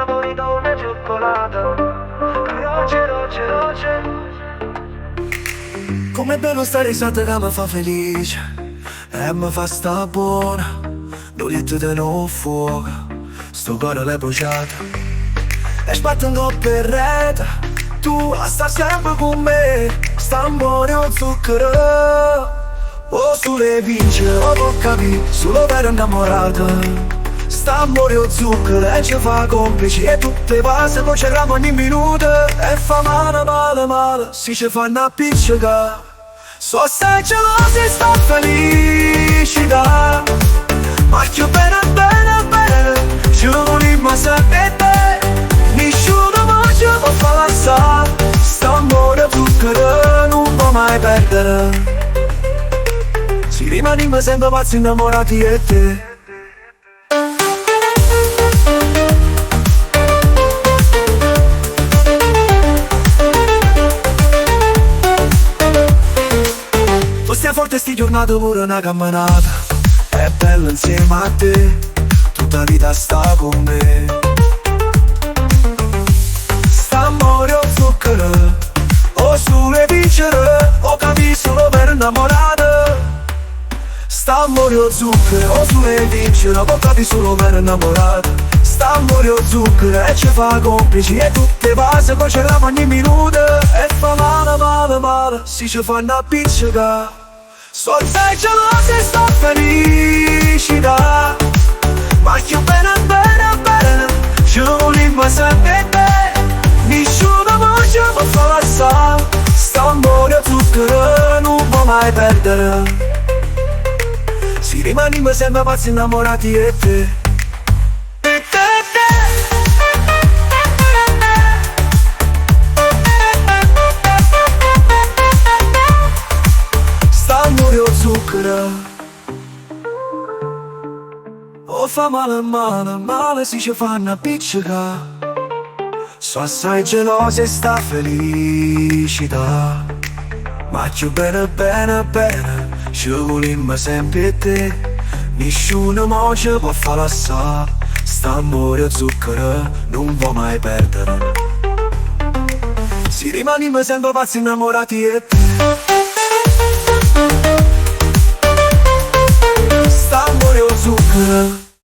sapori dolce cioccolato, dolce, dolce, dolce. Come bello sta risata che mi fa felice e mi fa sta buona. Dolce di nuovo fuoco, sto cuore l'è bruciato e sbattendo per rete. Tu sta sempre con me, sta amore o zucchero. O sulle vince, o può capire, solo per innamorato. Sta amore o zucchero e ci fa complici e tutte passe poi ci gramo ogni minuto. E fa male, male, male, si ci fanno appiccicare. So stai geloso e sta felicità, ma più bene, bene, bene, ci volimmo sapere. Nessuno mai ci può far lasciare. Sta amore o zucchero non può mai perdere. Si rimaniamo sempre pazzi innamorati e te. Tu stai forte sti giornate pure una camminata, è bello insieme a te, tutta la vita sta con me. Sta amore o zucchero, o sulle vincere, o capi solo per innamorato. Sta amore o zucchero, o sulle vincere, o capi solo per innamorato. Sta amore o zucchero e ci fa complici e tutte passe poi ce la ogni minuto. E fa male, male, male, si ci fanno appiccicare. So sei geloso e sta felicità, ma più bene, bene, bene, ci volimmo sempre te. Nessuno mai ci può far lasciare. Sta amore o zucchero non può mai perdere. Si rimaniamo sempre pazzi innamorati e te. Sta amore o zucchero, o fa male, male, male, si ci fanno appiccicare. So assai geloso e sta felicità, ma più bene, bene, bene, ci volimmo sempre te. Nessuno mai ci può far lasciare. Sta amore o zucchero non può mai perdere. Si rimaniamo sempre pazzi innamorati e te. Sta amore o zucchero.